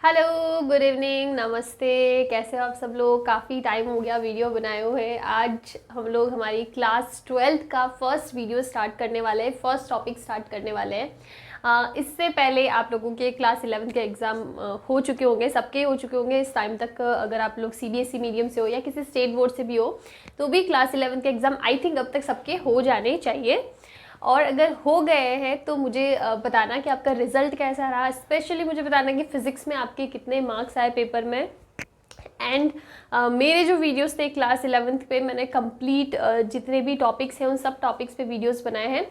Hello, good evening, नमस्ते। कैसे हो आप सब लोग? काफ़ी टाइम हो गया वीडियो बनाए हुए। आज हम लोग हमारी क्लास 12th का फर्स्ट वीडियो स्टार्ट करने वाले हैं, फर्स्ट टॉपिक स्टार्ट करने वाले हैं। इससे पहले आप लोगों के क्लास 11th के एग्ज़ाम हो चुके होंगे, सबके हो चुके होंगे इस टाइम तक। अगर आप लोग सीबीएसई मीडियम से हो या किसी स्टेट बोर्ड से भी हो तो भी क्लास 11th के एग्ज़ाम आई थिंक अब तक सबके हो जाने चाहिए। और अगर हो गए हैं तो मुझे बताना कि आपका रिजल्ट कैसा रहा। स्पेशली मुझे बताना कि फ़िज़िक्स में आपके कितने मार्क्स आए पेपर में। एंड मेरे जो वीडियोस थे क्लास 11th पे, मैंने कंप्लीट जितने भी टॉपिक्स हैं उन सब टॉपिक्स पे वीडियोस बनाए हैं।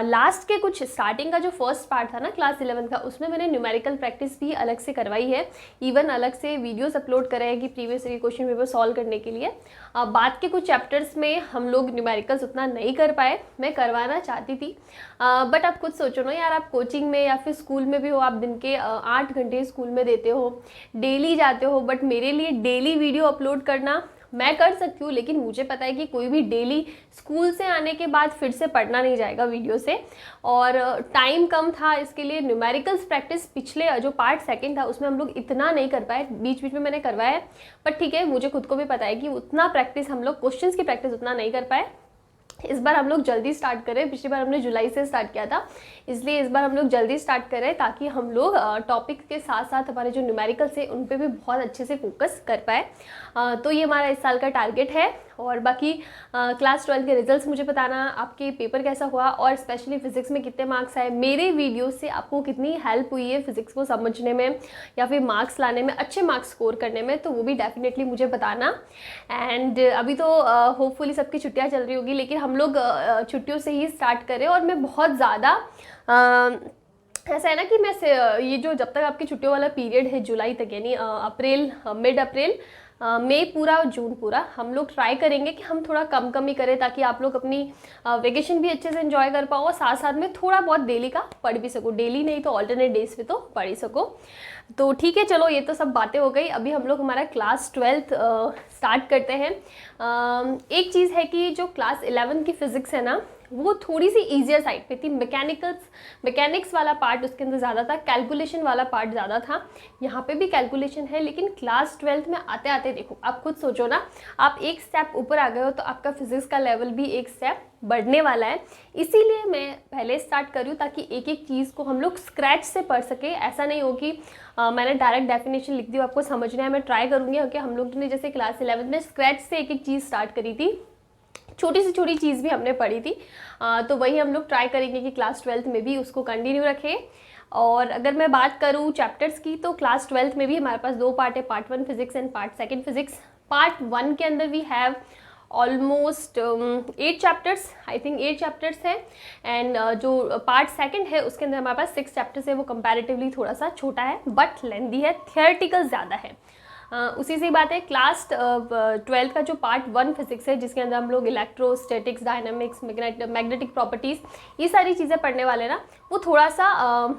लास्ट के कुछ स्टार्टिंग का जो फर्स्ट पार्ट था ना क्लास 11th का, उसमें मैंने न्यूमेरिकल प्रैक्टिस भी अलग से करवाई है। इवन अलग से वीडियोस अपलोड करे हैं कि previous year question paper solve करने के लिए। बाद के कुछ चैप्टर्स में हम लोग न्यूमेरिकल्स उतना नहीं कर पाए, मैं करवाना चाहती थी। बट आप खुद सोचो ना यार, आप कोचिंग में या फिर स्कूल में भी हो, आप दिन के 8 घंटे स्कूल में देते हो, डेली जाते हो। बट मेरे लिए डेली वीडियो अपलोड करना मैं कर सकती हूँ, लेकिन मुझे पता है कि कोई भी डेली स्कूल से आने के बाद फिर से पढ़ना नहीं जाएगा वीडियो से, और टाइम कम था इसके लिए। न्यूमेरिकल्स प्रैक्टिस पिछले जो पार्ट सेकंड था उसमें हम लोग इतना नहीं कर पाए, बीच बीच में मैंने करवाया है। बट ठीक है, मुझे खुद को भी पता है कि उतना प्रैक्टिस हम लोग, क्वेश्चंस की प्रैक्टिस उतना नहीं कर पाए। इस बार हम लोग जल्दी स्टार्ट करें, पिछली बार हमने जुलाई से स्टार्ट किया था, इसलिए इस बार हम लोग जल्दी स्टार्ट करें ताकि हम लोग टॉपिक के साथ साथ हमारे जो न्यूमेरिकल्स है उन पे भी बहुत अच्छे से फोकस कर पाए। तो ये हमारा इस साल का टारगेट है। और बाकी क्लास 12 के रिजल्ट्स मुझे बताना, आपके पेपर कैसा हुआ और स्पेशली फिजिक्स में कितने मार्क्स आए, मेरे वीडियो से आपको कितनी हेल्प हुई है फिजिक्स को समझने में या फिर मार्क्स लाने में, अच्छे मार्क्स स्कोर करने में, तो वो भी डेफिनेटली मुझे बताना। एंड अभी तो होपफुली सबकी छुट्टियां चल रही होगी, लेकिन हम लोग छुट्टियों से ही स्टार्ट करें। और मैं बहुत ज़्यादा ऐसा है ना कि मैं ये जो जब तक आपकी छुट्टियों वाला पीरियड है जुलाई तक, यानी अप्रैल, मिड अप्रैल, मई पूरा, जून पूरा, हम लोग ट्राई करेंगे कि हम थोड़ा कम कम ही करें ताकि आप लोग अपनी वेकेशन भी अच्छे से एंजॉय कर पाओ और साथ साथ में थोड़ा बहुत डेली का पढ़ भी सको। डेली नहीं तो ऑल्टरनेट डेज पे तो पढ़ ही सको। तो ठीक है, चलो ये तो सब बातें हो गई। अभी हम लोग हमारा क्लास 12th स्टार्ट करते हैं। एक चीज़ है कि जो क्लास 11 की फ़िज़िक्स है ना, वो थोड़ी सी ईजियर साइड पे थी। मैकेनिक्स वाला पार्ट उसके अंदर ज़्यादा था, कैलकुलेशन वाला पार्ट ज़्यादा था। यहाँ पे भी कैलकुलेशन है, लेकिन क्लास 12th में आते आते देखो, आप खुद सोचो ना, आप एक स्टेप ऊपर आ गए हो तो आपका फिजिक्स का लेवल भी एक स्टेप बढ़ने वाला है। इसीलिए मैं पहले स्टार्ट करूँ ताकि एक एक चीज़ को हम लोग स्क्रैच से पढ़ सके। ऐसा नहीं हो कि मैंने डायरेक्ट डेफिनेशन लिख दी, आपको समझना है। मैं ट्राई करूँगी क्योंकि हम लोग ने जैसे क्लास 11 में स्क्रैच से एक एक चीज़ स्टार्ट करी थी, छोटी से छोटी चीज़ भी हमने पढ़ी थी। तो वही हम लोग ट्राई करेंगे कि क्लास 12th में भी उसको कंटिन्यू रखें। और अगर मैं बात करूँ चैप्टर्स की, तो क्लास 12th में भी हमारे पास दो पार्ट है, part 1 physics and part 2 physics. Part 1 के अंदर we have almost 8 chapters, I think 8 chapters है। एंड जो पार्ट 2 है उसके अंदर हमारे पास 6 चैप्टर्स है। वो कंपैरेटिवली थोड़ा सा छोटा है बट लेंदी है, थियोरेटिकल ज़्यादा है। उसी से बात है, क्लास 12 का जो पार्ट 1 फिजिक्स है जिसके अंदर हम लोग इलेक्ट्रोस्टैटिक्स, डायनामिक्स, मैग्नेटिक प्रॉपर्टीज़, ये सारी चीज़ें पढ़ने वाले ना, वो थोड़ा सा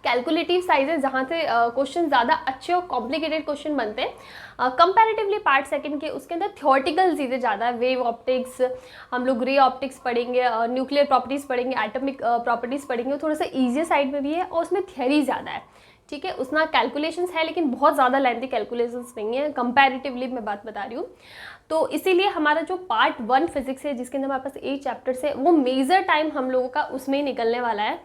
कैलकुलेटिव साइज है, जहाँ से क्वेश्चन ज़्यादा अच्छे और कॉम्प्लिकेटेड क्वेश्चन बनते हैं कंपैरेटिवली पार्ट 2 के। उसके अंदर थियोरेटिकल चीज़ें ज़्यादा है, वेव ऑप्टिक्स, हम लोग रे ऑप्टिक्स पढ़ेंगे, न्यूक्लियर प्रॉपर्टीज़ पढ़ेंगे, एटॉमिक प्रॉपर्टीज़ पढ़ेंगे। थोड़ा सा ईजी साइड में भी है और उसमें थियरी ज़्यादा है, ठीक है। उसमें कैलकुलेशंस है लेकिन बहुत ज़्यादा लेंथी कैलकुलेशंस नहीं है, कंपैरेटिवली मैं बात बता रही हूँ। तो इसीलिए हमारा जो पार्ट 1 फिजिक्स है जिसके अंदर हमारे पास 8 चैप्टर्स है, वो मेजर टाइम हम लोगों का उसमें ही निकलने वाला है।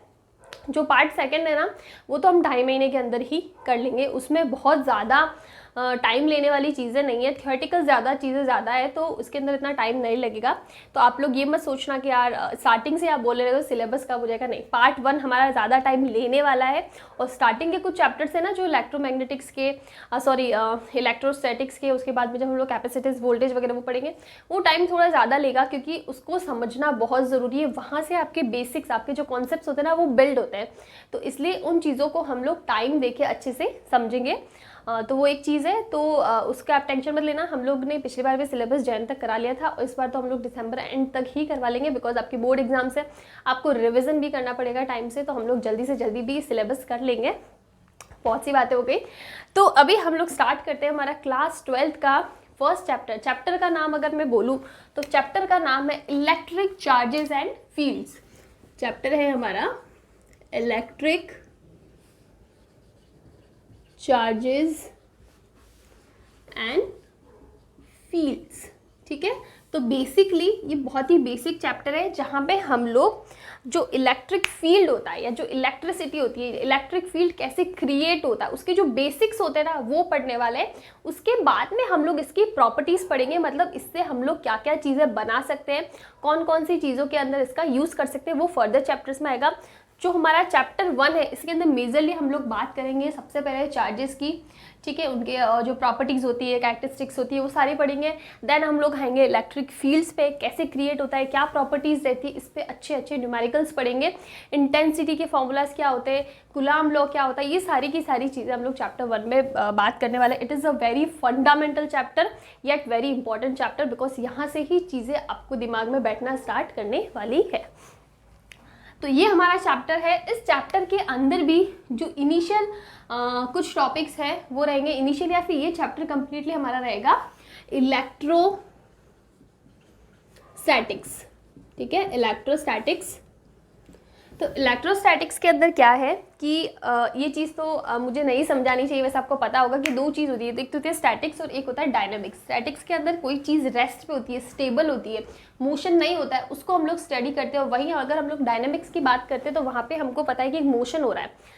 जो पार्ट 2 है ना, वो तो हम 2.5 महीने के अंदर ही कर लेंगे। उसमें बहुत ज़्यादा टाइम लेने वाली चीज़ें नहीं है, थियोरेटिकल ज़्यादा चीज़ें ज़्यादा है, तो उसके अंदर इतना टाइम नहीं लगेगा। तो आप लोग ये मत सोचना कि यार स्टार्टिंग से आप बोले रहे हो सिलेबस कब हो जाएगा, नहीं। पार्ट 1 हमारा ज़्यादा टाइम लेने वाला है। और स्टार्टिंग के कुछ चैप्टर्स है ना, जो इलेक्ट्रोमैग्नेटिक्स के, इलेक्ट्रोस्टैटिक्स के, उसके बाद में जब हम लोग कैपेसिटेंस, वोल्टेज वगैरह वो पढ़ेंगे, वो टाइम थोड़ा ज़्यादा लेगा क्योंकि उसको समझना बहुत ज़रूरी है। वहाँ से आपके बेसिक्स, आपके जो कॉन्सेप्ट्स होते हैं ना, वो बिल्ड होते हैं। तो इसलिए उन चीज़ों को हम लोग टाइम देके अच्छे से समझेंगे। तो वो एक चीज़ है, तो उसका आप टेंशन मत लेना। हम लोग ने पिछली बार भी सिलेबस जैन तक करा लिया था और इस बार तो हम लोग दिसंबर एंड तक ही करवा लेंगे, बिकॉज आपकी बोर्ड एग्जाम्स है, आपको रिविजन भी करना पड़ेगा टाइम से। तो हम लोग जल्दी से जल्दी भी सिलेबस कर लेंगे। बहुत सी बातें हो गई, तो अभी हम लोग स्टार्ट करते हैं हमारा क्लास 12 का फर्स्ट चैप्टर का नाम अगर मैं बोलूँ तो चैप्टर का नाम है electric charges and fields. Chapter है हमारा इलेक्ट्रिक चार्जेस एंड फील्ड्स। ठीक है, तो बेसिकली ये बहुत ही बेसिक चैप्टर है जहाँ पे हम लोग जो इलेक्ट्रिक फील्ड होता है या जो इलेक्ट्रिसिटी होती है, इलेक्ट्रिक फील्ड कैसे क्रिएट होता है, उसके जो बेसिक्स होते हैं ना वो पढ़ने वाले हैं। उसके बाद में हम लोग इसकी प्रॉपर्टीज़ पढ़ेंगे, मतलब इससे हम लोग क्या क्या चीज़ें बना सकते हैं, कौन कौन सी चीज़ों के अंदर इसका यूज़ कर सकते हैं, वो फर्दर चैप्टर्स में आएगा। जो हमारा चैप्टर 1 है इसके अंदर मेजरली हम लोग बात करेंगे सबसे पहले चार्जेस की। ठीक है, उनके जो प्रॉपर्टीज़ होती है, कैरेक्टरिस्टिक्स होती है, वो सारी पढ़ेंगे। देन हम लोग आएंगे इलेक्ट्रिक फील्ड्स पे, कैसे क्रिएट होता है, क्या प्रॉपर्टीज़ रहती है, इस पे अच्छे अच्छे न्यूमेरिकल्स पढ़ेंगे। इंटेंसिटी के फॉर्मूलाज क्या होते हैं, कूलॉम लॉ क्या होता है, ये सारी की सारी चीज़ें हम लोग चैप्टर 1 में बात करने वाले। It is a very fundamental chapter yet very important chapter, because यहाँ से ही चीज़ें आपको दिमाग में बैठना स्टार्ट करने वाली है। तो ये हमारा चैप्टर है। इस चैप्टर के अंदर भी जो इनिशियल कुछ टॉपिक्स हैं वो रहेंगे इनिशियल, या फिर ये चैप्टर कंप्लीटली हमारा रहेगा इलेक्ट्रोस्टैटिक्स। ठीक है, इलेक्ट्रोस्टैटिक्स। तो इलेक्ट्रोस्टैटिक्स के अंदर क्या है कि ये चीज़ तो मुझे नहीं समझानी चाहिए, वैसे आपको पता होगा कि दो चीज़ होती है, एक तो होती है स्टैटिक्स और एक होता है डायनामिक्स। स्टैटिक्स के अंदर कोई चीज़ रेस्ट पे होती है, स्टेबल होती है, मोशन नहीं होता है, उसको हम लोग स्टडी करते हैं। और वहीं अगर हम लोग डायनामिक्स की बात करते हैं तो वहाँ पे हमको पता है कि मोशन हो रहा है।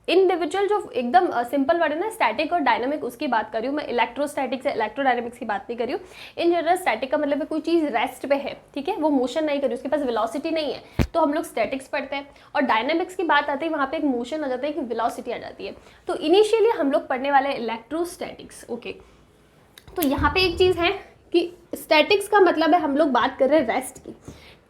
इंडिविजुअल जो एकदम सिंपल वर्ड है ना, स्टैटिक और डायनामिक, उसकी बात कर रही हूँ मैं। इलेक्ट्रोस्टैटिक्स से इलेक्ट्रोडायनामिक्स की बात नहीं कर रही हूँ। इन जनरल स्टैटिक का मतलब है कोई चीज़ रेस्ट पे है, ठीक है, वो मोशन नहीं कर रही, उसके पास वेलोसिटी नहीं है, तो हम लोग स्टैटिक्स पढ़ते हैं। और डायनामिक्स की बात आती है, वहाँ पे एक मोशन आ जाता है, कि वेलोसिटी आ जाती है। तो इनिशियली हम लोग पढ़ने वाले इलेक्ट्रोस्टैटिक्स। ओके, तो यहाँ पे एक चीज़ है कि स्टैटिक्स का मतलब है हम लोग बात कर रहे हैं रेस्ट की।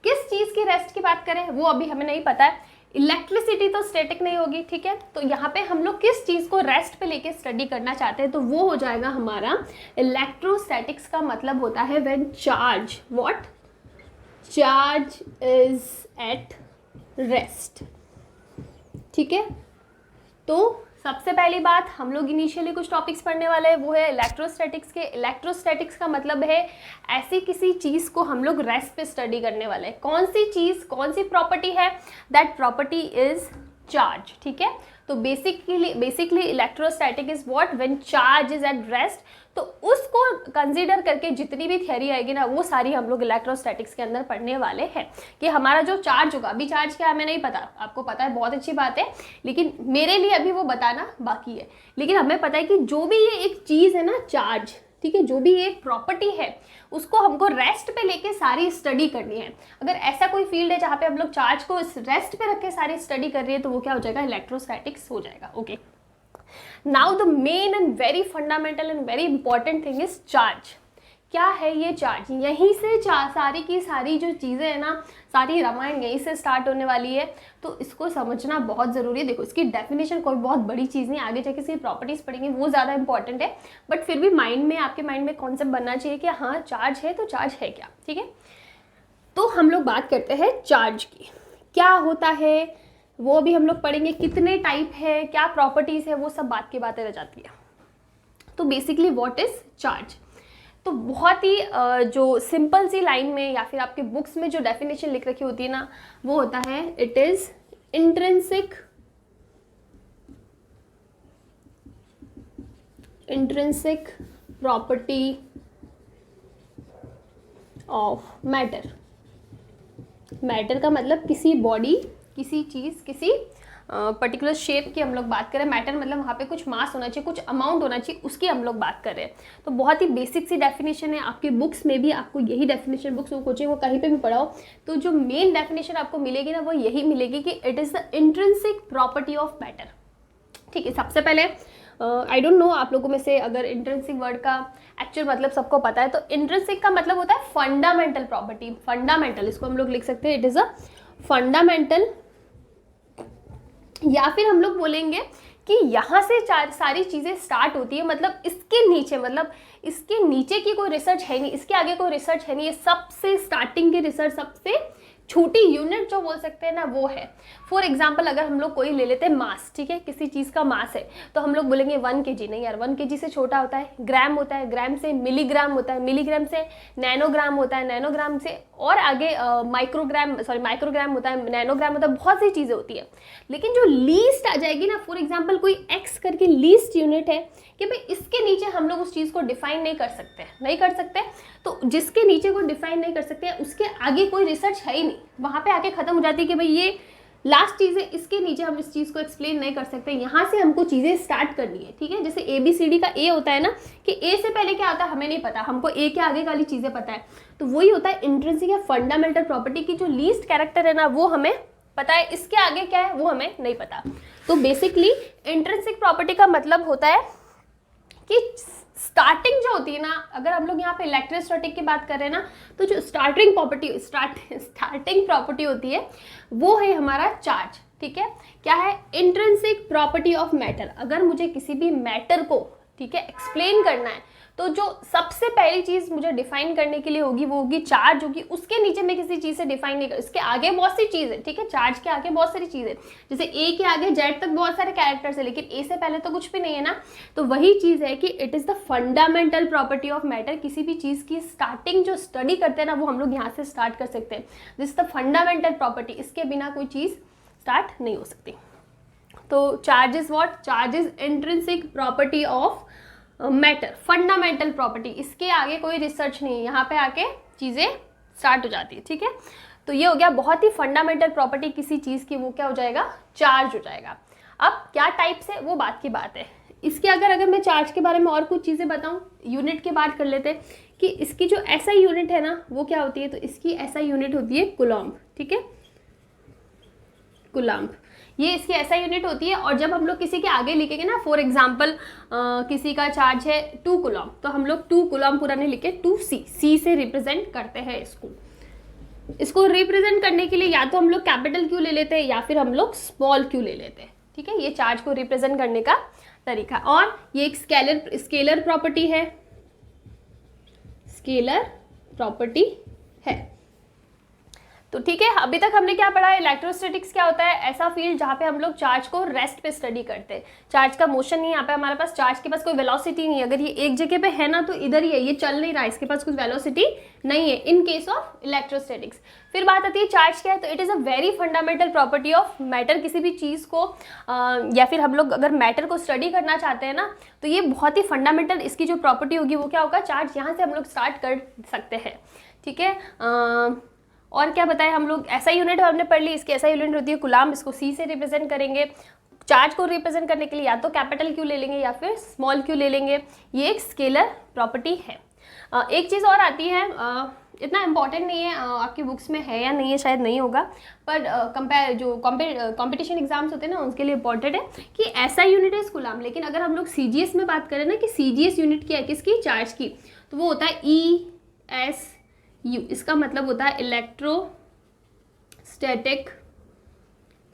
किस चीज़ की रेस्ट की बात करें वो अभी हमें नहीं पता है। इलेक्ट्रिसिटी तो स्टैटिक नहीं होगी, ठीक है। तो यहाँ पे हम लोग किस चीज़ को रेस्ट पे लेके स्टडी करना चाहते हैं, तो वो हो जाएगा हमारा इलेक्ट्रोस्टैटिक्स का मतलब होता है when charge, what, charge is at rest. ठीक है, तो सबसे पहली बात हम लोग इनिशियली कुछ टॉपिक्स पढ़ने वाले हैं, वो है इलेक्ट्रोस्टैटिक्स के। इलेक्ट्रोस्टैटिक्स का मतलब है ऐसी किसी चीज़ को हम लोग रेस्ट पे स्टडी करने वाले हैं। कौन सी चीज़, कौन सी प्रॉपर्टी है, दैट प्रॉपर्टी इज चार्ज। ठीक है, तो basically electrostatic is what, when charge is at rest. तो उसको कंसीडर करके जितनी भी थियरी आएगी ना, वो सारी हम लोग इलेक्ट्रोस्टैटिक्स के अंदर पढ़ने वाले हैं। कि हमारा जो चार्ज होगा, अभी चार्ज क्या है हमें नहीं पता, आपको पता है, बहुत अच्छी बात है, लेकिन मेरे लिए अभी वो बताना बाकी है। लेकिन हमें पता है कि जो भी ये एक चीज़ है ना चार्ज, ठीक है, जो भी एक प्रॉपर्टी है, उसको हमको रेस्ट पे लेके सारी स्टडी करनी है। अगर ऐसा कोई फील्ड है जहाँ पे हम लोग चार्ज को रेस्ट पे रख के सारी स्टडी कर रही है, तो वो क्या हो जाएगा, इलेक्ट्रोस्टैटिक्स हो जाएगा। Okay, now the main and very fundamental and very important thing is charge. क्या है ये चार्ज? यहीं से सारी की सारी जो चीज़ें हैं ना, सारी रामायण यहीं से स्टार्ट होने वाली है। तो इसको समझना बहुत ज़रूरी है। देखो, इसकी डेफिनेशन कोई बहुत बड़ी चीज़ नहीं, आगे जाके इसकी प्रॉपर्टीज़ पढ़ेंगे, वो ज़्यादा इंपॉर्टेंट है। बट फिर भी माइंड में, आपके माइंड में कॉन्सेप्ट बनना चाहिए कि हाँ चार्ज है तो चार्ज है क्या। ठीक है, तो हम लोग बात करते हैं चार्ज की। क्या होता है वो भी हम लोग पढ़ेंगे, कितने टाइप है, क्या प्रॉपर्टीज़ है, वो सब बात की बातें रह जाती है। तो बेसिकली व्हाट इज चार्ज, तो बहुत ही जो सिंपल सी लाइन में या फिर आपके बुक्स में जो डेफिनेशन लिख रखी होती है ना, वो होता है it is intrinsic property of matter. Matter का मतलब किसी बॉडी, किसी चीज़, किसी पर्टिकुलर शेप की हम लोग बात करें। मैटर मतलब वहाँ पे कुछ मास होना चाहिए, कुछ अमाउंट होना चाहिए, उसकी हम लोग बात कर रहे हैं। तो बहुत ही बेसिक सी डेफिनेशन है, आपकी बुक्स में भी आपको यही डेफिनेशन, बुक्स वो कोचिंग वो कहीं पे भी पढ़ाओ तो जो मेन डेफिनेशन आपको मिलेगी ना, वो यही मिलेगी कि it is the intrinsic property of matter. ठीक है, सबसे पहले आई डोंट नो आप लोगों में से अगर इंट्रिंसिक वर्ड का एक्चुअल मतलब सबको पता है, तो इंट्रिंसिक का मतलब होता है फंडामेंटल प्रॉपर्टी। फंडामेंटल, इसको हम लोग लिख सकते हैं इट इज़ अ फंडामेंटल, या फिर हम लोग बोलेंगे कि यहाँ से सारी चीज़ें स्टार्ट होती है। मतलब इसके नीचे, मतलब इसके नीचे की कोई रिसर्च है नहीं, इसके आगे कोई रिसर्च है नहीं, ये सबसे स्टार्टिंग की रिसर्च, सबसे छोटी यूनिट जो बोल सकते हैं ना वो है। फॉर एग्जाम्पल अगर हम लोग कोई ले लेते हैं मास, ठीक है, किसी चीज़ का मास है तो हम लोग बोलेंगे 1 kg, नहीं यार 1 kg से छोटा होता है, ग्राम होता है, ग्राम से मिलीग्राम होता है, मिलीग्राम से नैनोग्राम होता है, नैनोग्राम से और आगे माइक्रोग्राम होता है, नैनोग्राम होता है, बहुत सी चीज़ें होती है। लेकिन जो लीस्ट आ जाएगी ना, फॉर एग्जाम्पल कोई एक्स करके लीस्ट यूनिट है कि भाई इसके नीचे हम लोग उस चीज़ को डिफाइन नहीं कर सकते, तो जिसके नीचे को डिफाइन नहीं कर सकते उसके आगे कोई रिसर्च है ही नहीं, वहाँ पे आके ख़त्म हो जाती है कि भाई ये लास्ट चीज़ है, इसके नीचे हम इस चीज़ को एक्सप्लेन नहीं कर सकते, यहाँ से हमको चीज़ें स्टार्ट करनी है, ठीक है। जैसे ABCD का A होता है ना, कि A से पहले क्या आता है हमें नहीं पता, हमको A के आगे वाली चीज़ें पता है, तो वही होता है इंट्रिंसिक या फंडामेंटल प्रॉपर्टी की जो लीस्ट कैरेक्टर है ना वो हमें पता है, इसके आगे क्या है वो हमें नहीं पता। तो बेसिकली इंट्रिंसिक प्रॉपर्टी का मतलब होता है कि स्टार्टिंग जो होती है ना, अगर हम लोग यहाँ पे इलेक्ट्रोस्टैटिक की बात कर रहे हैं ना, तो जो स्टार्टिंग प्रॉपर्टी होती है वो है हमारा चार्ज, ठीक है। क्या है? Intrinsic property of matter. अगर मुझे किसी भी मैटर को, ठीक है, एक्सप्लेन करना है तो जो सबसे पहली चीज़ मुझे डिफाइन करने के लिए होगी वो होगी चार्ज होगी, उसके नीचे मैं किसी चीज़ से डिफाइन नहीं कर, इसके आगे बहुत सी चीज़ है, ठीक है, चार्ज के आगे बहुत सारी चीज़ें, जैसे A के आगे Z तक बहुत सारे कैरेक्टर्स है, लेकिन A से पहले तो कुछ भी नहीं है ना। तो वही चीज़ है कि it is the fundamental property of matter. किसी भी चीज़ की स्टार्टिंग जो स्टडी करते हैं ना वो हम लोग यहाँ से स्टार्ट कर सकते हैं, दिस द फंडामेंटल प्रॉपर्टी, इसके बिना कोई चीज़ स्टार्ट नहीं हो सकती। तो charge is what? Charge is intrinsic property of matter, fundamental property, इसके आगे कोई रिसर्च नहीं है, यहाँ पे आके चीज़ें स्टार्ट हो जाती है, ठीक है। तो ये हो गया बहुत ही फंडामेंटल प्रॉपर्टी किसी चीज़ की, वो क्या हो जाएगा? चार्ज हो जाएगा। अब क्या टाइप्स है वो बात की बात है। इसके अगर मैं चार्ज के बारे में और कुछ चीज़ें बताऊँ, यूनिट की बात कर लेते हैं कि इसकी जो SI यूनिट है ना वो क्या होती है, तो इसकी SI यूनिट होती है कूलम्ब, ठीक है, कूलम्ब, ये इसकी SI यूनिट होती है। और जब हम लोग किसी के आगे लिखेंगे ना, फॉर एग्जांपल किसी का चार्ज है 2 कूलम्ब, तो हम लोग 2 कूलम्ब पूरा नहीं लिखे, 2C से रिप्रेजेंट करते हैं इसको रिप्रेजेंट करने के लिए या तो हम लोग कैपिटल Q ले लेते हैं या फिर हम लोग स्मॉल q ले लेते हैं, ठीक है। ये चार्ज को रिप्रेजेंट करने का तरीका। और ये एक स्केलर प्रॉपर्टी है, स्केलर प्रॉपर्टी है। तो ठीक है, अभी तक हमने क्या पढ़ा है? इलेक्ट्रोस्टैटिक्स क्या होता है? ऐसा फील्ड जहाँ पे हम लोग चार्ज को रेस्ट पे स्टडी करते हैं, चार्ज का मोशन नहीं है यहाँ पे हमारे पास, चार्ज के पास कोई वेलोसिटी नहीं है, अगर ये एक जगह पे है ना तो इधर ही है, ये चल नहीं रहा है, इसके पास कुछ वेलोसिटी नहीं है इन केस ऑफ इलेक्ट्रोस्टैटिक्स। फिर बात आती है चार्ज क्या है, तो it is a very fundamental property of matter. किसी भी चीज़ को या फिर हम लोग अगर मैटर को स्टडी करना चाहते हैं ना तो ये बहुत ही फंडामेंटल इसकी जो प्रॉपर्टी होगी वो क्या होगा? चार्ज। यहाँ से हम लोग स्टार्ट कर सकते हैं, ठीक है। और क्या बताएं हम लोग? SI यूनिट हमने पढ़ ली, इसकी SI यूनिट होती है कूलम्ब, इसको C से रिप्रेजेंट करेंगे। चार्ज को रिप्रेजेंट करने के लिए या तो कैपिटल Q ले लेंगे या फिर स्मॉल q ले लेंगे, ये एक स्केलर प्रॉपर्टी है। एक चीज़ और आती है, इतना इम्पॉर्टेंट नहीं है, आपकी बुक्स में है या नहीं है शायद नहीं होगा, पर कंपटीशन एग्जाम्स होते हैं ना उसके लिए इम्पॉर्टेंट है कि SI यूनिट है कूलम्ब, लेकिन अगर हम लोग CGS में बात करें ना कि CGS यूनिट क्या है किसकी? चार्ज की, तो वो होता है ESU। इसका मतलब होता है इलेक्ट्रोस्टैटिक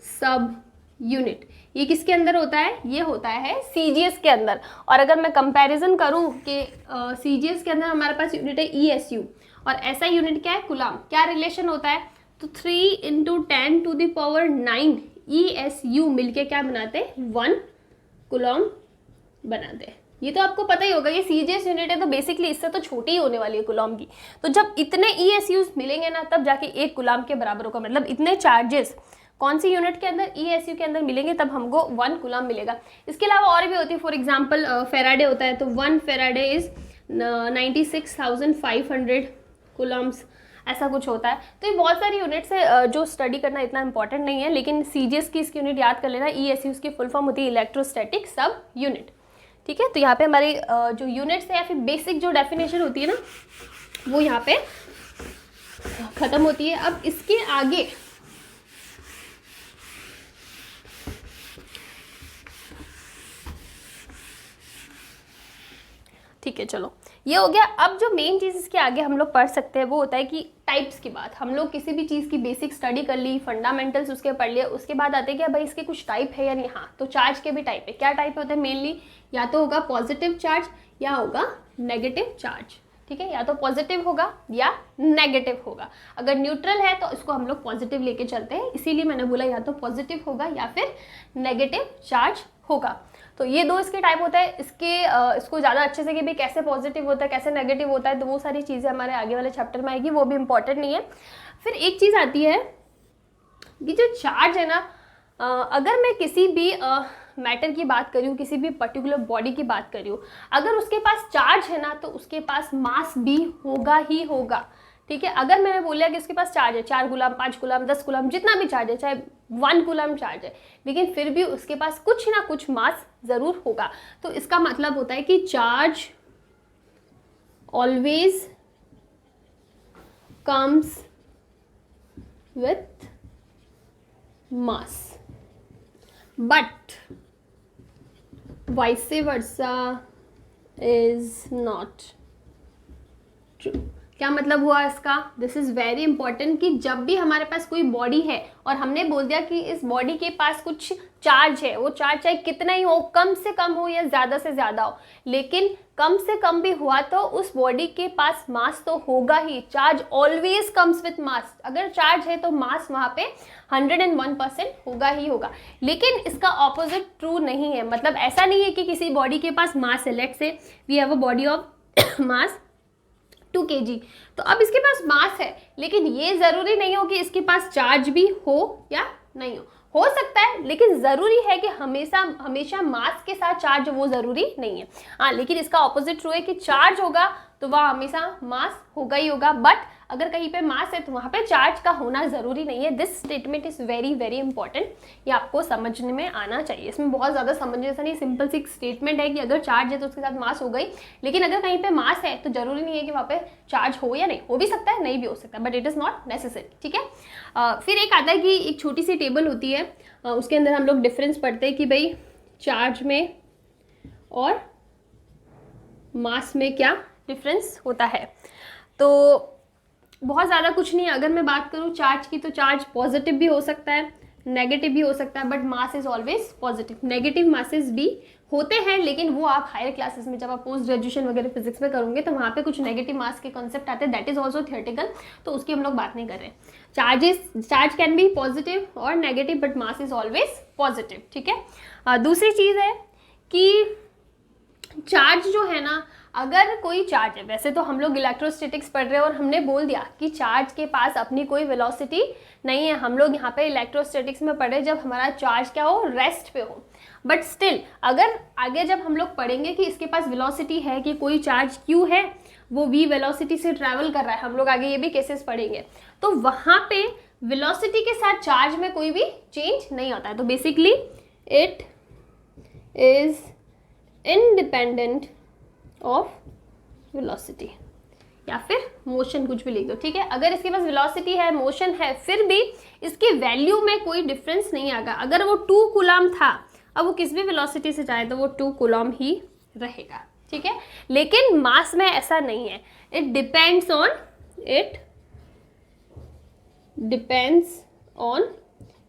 सब यूनिट। ये किसके अंदर होता है? ये होता है CGS के अंदर। और अगर मैं कंपैरिजन करूं कि CGS के अंदर हमारे पास यूनिट है ESU और SI यूनिट क्या है? कूलम्ब। क्या रिलेशन होता है? तो 3 × 10⁹ ESU मिलके क्या बनाते हैं? 1 कूलम्ब बनाते हैं। ये तो आपको पता ही होगा, ये CGS यूनिट है तो बेसिकली इससे तो छोटी ही होने वाली है कूलम्ब की। तो जब इतने ESUs मिलेंगे ना तब जाके 1 कूलम्ब के बराबर होगा, मतलब इतने चार्जेस कौन सी यूनिट के अंदर? ESU के अंदर मिलेंगे तब हमको 1 कूलम्ब मिलेगा। इसके अलावा और भी होती है, फॉर एग्जाम्पल फेराडे होता है, तो 1 फेराडे इज 96,500 कूलम्ब्स, ऐसा कुछ होता है। तो ये बहुत सारी यूनिट्स है जो स्टडी करना इतना इंपॉर्टेंट नहीं है, लेकिन CGS की इसकी यूनिट याद कर लेना। ESU की फुल फॉर्म होती है इलेक्ट्रोस्टैटिक सब यूनिट, ठीक है। तो यहाँ पे हमारी जो यूनिट्स है या फिर बेसिक जो डेफिनेशन होती है ना वो यहाँ पे खत्म होती है। अब इसके आगे ठीक है, चलो ये हो गया। अब जो मेन चीज़ इसके आगे हम लोग पढ़ सकते हैं वो होता है कि टाइप्स की बात। हम लोग किसी भी चीज़ की बेसिक स्टडी कर ली, फंडामेंटल्स उसके पढ़ लिए, उसके बाद आते हैं कि भाई इसके कुछ टाइप है या नहीं। हाँ, तो चार्ज के भी टाइप है। क्या टाइप होते हैं मेनली? या तो होगा पॉजिटिव चार्ज या होगा नेगेटिव चार्ज, ठीक है, या तो पॉजिटिव होगा या नेगेटिव होगा। अगर न्यूट्रल है तो इसको हम लोग पॉजिटिव लेके चलते हैं, इसीलिए मैंने बोला या तो पॉजिटिव होगा या फिर नेगेटिव चार्ज होगा। तो ये दो इसके टाइप होता है। इसको ज़्यादा अच्छे से कि भाई कैसे पॉजिटिव होता है कैसे नेगेटिव होता है, तो वो सारी चीज़ें हमारे आगे वाले चैप्टर में आएगी, वो भी इंपॉर्टेंट नहीं है। फिर एक चीज़ आती है कि जो चार्ज है ना, अगर मैं किसी भी मैटर की बात करी हूँ, किसी भी पर्टिकुलर बॉडी की बात करी हूँ, अगर उसके पास चार्ज है ना तो उसके पास मास भी होगा ही होगा। ठीक है, अगर मैंने बोला कि उसके पास चार्ज है 4 कूलम 5 कूलम 10 कूलम जितना भी चार्ज है, चाहे 1 कूलम चार्ज है, लेकिन फिर भी उसके पास कुछ ना कुछ मास ज़रूर होगा। तो इसका मतलब होता है कि charge always comes with mass, but vice versa is not true। क्या मतलब हुआ इसका? दिस इज वेरी इंपॉर्टेंट कि जब भी हमारे पास कोई बॉडी है और हमने बोल दिया कि इस बॉडी के पास कुछ चार्ज है, वो चार्ज चाहे कितना ही हो, कम से कम हो या ज़्यादा से ज़्यादा हो, लेकिन कम से कम भी हुआ तो उस बॉडी के पास मास तो होगा ही। Charge always comes with mass. अगर चार्ज है तो मास वहाँ पे 101% होगा ही होगा। लेकिन इसका ऑपोजिट ट्रू नहीं है, मतलब ऐसा नहीं है कि किसी बॉडी के पास मास है, let's say we have a body of mass 2 kg, तो अब इसके पास मास है, लेकिन ये ज़रूरी नहीं हो कि इसके पास चार्ज भी हो या नहीं हो सकता है, लेकिन ज़रूरी है कि हमेशा मास के साथ चार्ज वो ज़रूरी नहीं है। हाँ, लेकिन इसका ऑपोजिट ट्रू है कि चार्ज होगा तो वह हमेशा मास होगा ही होगा, बट अगर कहीं पे मास है तो वहाँ पे चार्ज का होना ज़रूरी नहीं है। This statement is very very important, ये आपको समझने में आना चाहिए। इसमें बहुत ज़्यादा समझने जैसा नहीं, सिंपल सी स्टेटमेंट है कि अगर चार्ज है तो उसके साथ मास हो गई, लेकिन अगर कहीं पे मास है तो ज़रूरी नहीं है कि वहाँ पे चार्ज हो या नहीं हो, भी सकता है नहीं भी हो सकता है, but it is not necessary. ठीक है, फिर एक आता है कि एक छोटी सी टेबल होती है, उसके अंदर हम लोग डिफरेंस पढ़ते हैं कि भाई चार्ज में और मास में क्या डिफरेंस होता है। तो बहुत ज़्यादा कुछ नहीं है। अगर मैं बात करूँ चार्ज की, तो चार्ज पॉजिटिव भी हो सकता है, नेगेटिव भी हो सकता है, but mass is always positive. Negative masses भी होते हैं, लेकिन वो आप हायर क्लासेस में जब आप पोस्ट ग्रेजुएशन वगैरह फिजिक्स में करोगे तो वहाँ पे कुछ नेगेटिव मास के कॉन्सेप्ट आते हैं, दैट इज़ ऑल्सो थियोरेटिकल, तो उसकी हम लोग बात नहीं कर रहे हैं। चार्ज कैन बी पॉजिटिव और negative, but mass is always positive. ठीक है, दूसरी चीज़ है कि चार्ज जो है ना, अगर कोई चार्ज है, वैसे तो हम लोग इलेक्ट्रोस्टैटिक्स पढ़ रहे हैं और हमने बोल दिया कि चार्ज के पास अपनी कोई वेलोसिटी नहीं है। हम लोग यहाँ पे इलेक्ट्रोस्टैटिक्स में पढ़े जब हमारा चार्ज क्या हो, रेस्ट पे हो, बट स्टिल अगर आगे जब हम लोग पढ़ेंगे कि इसके पास वेलोसिटी है, कि कोई चार्ज क्यू है वो v वेलोसिटी से ट्रैवल कर रहा है, हम लोग आगे ये भी केसेस पढ़ेंगे, तो वहाँ पे वेलोसिटी के साथ चार्ज में कोई भी चेंज नहीं होता है। तो basically it is independent of velocity या फिर मोशन, कुछ भी लिख दो। ठीक है, अगर इसके पास वेलोसिटी है, मोशन है, फिर भी इसकी वैल्यू में कोई डिफरेंस नहीं आएगा। अगर वो 2 कूलम था, अब वो किस भी वेलोसिटी से जाए तो वो 2 कूलम ही रहेगा। ठीक है, लेकिन मास में ऐसा नहीं है, इट डिपेंड्स ऑन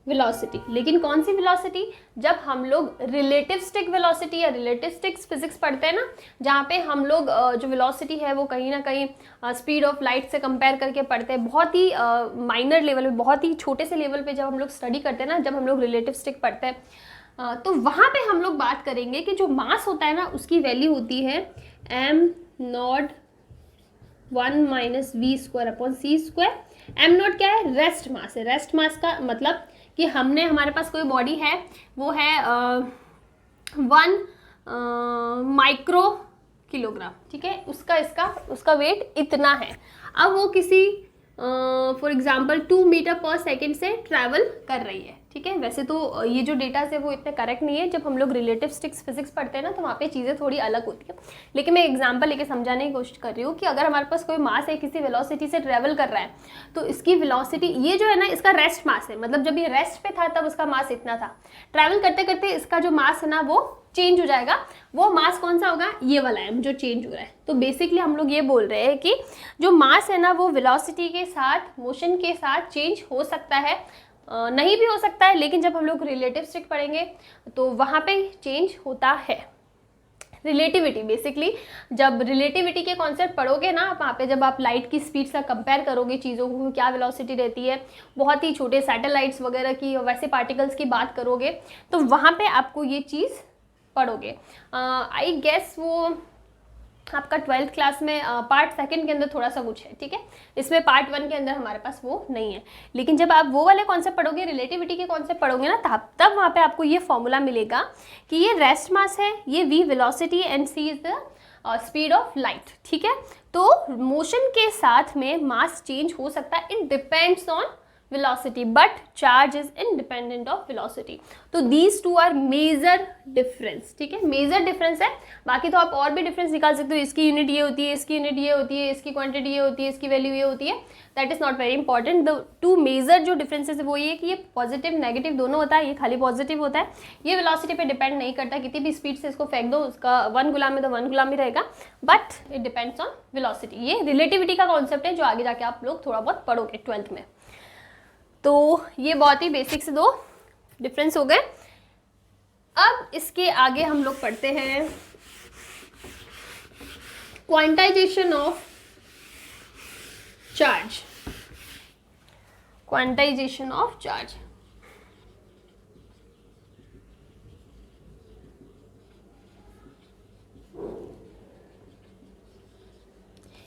वेलोसिटी। लेकिन कौन सी वेलोसिटी? जब हम लोग रिलेटिविस्टिक वेलोसिटी या रिलेटिविस्टिक फिजिक्स पढ़ते हैं ना, जहाँ पे हम लोग जो वेलोसिटी है वो कहीं ना कहीं स्पीड ऑफ लाइट से कंपेयर करके पढ़ते हैं, बहुत ही माइनर लेवल पे, बहुत ही छोटे से लेवल पे जब हम लोग स्टडी करते हैं ना, जब हम लोग रिलेटिविस्टिक पढ़ते हैं, तो वहाँ पे हम लोग बात करेंगे कि जो मास होता है ना, उसकी वैल्यू होती है m0 1 - v²/c²। m0 क्या है? रेस्ट मास है। रेस्ट मास का मतलब कि हमारे पास कोई बॉडी है, वो है 1 माइक्रो किलोग्राम। ठीक है, उसका वेट इतना है। अब वो किसी फॉर एग्जांपल 2 मीटर पर सेकेंड से ट्रैवल कर रही है। ठीक है, वैसे तो ये जो डेटा है वो इतने करेक्ट नहीं है। जब हम लोग रिलेटिविस्टिक्स फिजिक्स पढ़ते हैं ना, तो वहाँ पे चीज़ें थोड़ी अलग होती है, लेकिन मैं एग्जांपल लेके समझाने की कोशिश कर रही हूँ कि अगर हमारे पास कोई मास है, किसी वेलोसिटी से ट्रैवल कर रहा है, तो इसकी वेलोसिटी, ये जो है ना, इसका रेस्ट मास है। मतलब जब ये रेस्ट पे था तब उसका मास इतना था, ट्रैवल करते करते इसका जो मास है ना वो चेंज हो जाएगा। वो मास कौन सा होगा? ये वाला है जो चेंज हो रहा है। तो बेसिकली हम लोग ये बोल रहे हैं कि जो मास है ना, वो वेलोसिटी के साथ, मोशन के साथ चेंज हो सकता है, नहीं भी हो सकता है, लेकिन जब हम लोग रिलेटिविस्टिक पढ़ेंगे तो वहाँ पे चेंज होता है। रिलेटिविटी, बेसिकली जब रिलेटिविटी के कॉन्सेप्ट पढ़ोगे ना वहाँ पे, जब आप लाइट की स्पीड से कंपेयर करोगे चीज़ों को, क्या वेलोसिटी रहती है, बहुत ही छोटे सैटेलाइट्स वगैरह की, वैसे पार्टिकल्स की बात करोगे, तो वहाँ पे आपको ये चीज़ पढ़ोगे। आई गेस वो आपका 12th क्लास में पार्ट 2 के अंदर थोड़ा सा कुछ है, ठीक है, इसमें पार्ट 1 के अंदर हमारे पास वो नहीं है। लेकिन जब आप वो वाले कॉन्सेप्ट पढ़ोगे, रिलेटिविटी के कॉन्सेप्ट पढ़ोगे ना, तब वहाँ पे आपको ये फॉर्मूला मिलेगा कि ये रेस्ट मास है, ये v velocity and c is the speed of light, ठीक है। तो मोशन के साथ में मास चेंज हो सकता है, it depends on velocity but charge is independent of velocity। तो these two are major difference, ठीक है, मेजर डिफरेंस है। बाकी तो आप और भी डिफरेंस निकाल सकते हो, इसकी यूनिट ये होती है, इसकी यूनिट ये होती है, इसकी क्वांटिटी ये होती है, इसकी वैल्यू ये होती है, that is not very important. The two major जो डिफरेंसेस है वो ये कि ये पॉजिटिव नेगेटिव दोनों होता है, ये खाली पॉजिटिव होता है, ये वेलोसिटी पे डिपेंड नहीं करता, कितनी भी स्पीड से इसको फेंक दो उसका 1 गुलाम में तो 1 गुलाम ही रहेगा, but it depends on velocity. ये रिलेटिविटी का कॉन्सेप्ट है जो आगे जाके आप लोग थोड़ा बहुत पढ़ोगे 12th में। तो ये बहुत ही बेसिक से 2 डिफरेंस हो गए। अब इसके आगे हम लोग पढ़ते हैं quantization of charge. Quantization of charge,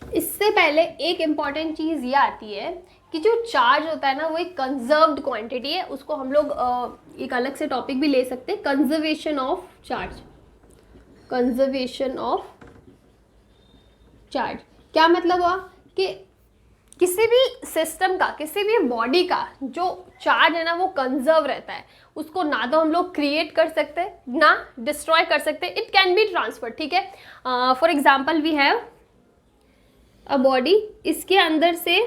इससे पहले एक इंपॉर्टेंट चीज ये आती है कि जो चार्ज होता है ना वो एक कंजर्व्ड क्वांटिटी है, उसको हम लोग एक अलग से टॉपिक भी ले सकते हैं, conservation of charge. Conservation of charge क्या मतलब हुआ कि किसी भी सिस्टम का, किसी भी बॉडी का जो चार्ज है ना वो कंजर्व रहता है, उसको ना तो हम लोग क्रिएट कर सकते हैं ना डिस्ट्रॉय कर सकते, इट कैन बी ट्रांसफर, ठीक है। For example we have a body, इसके अंदर से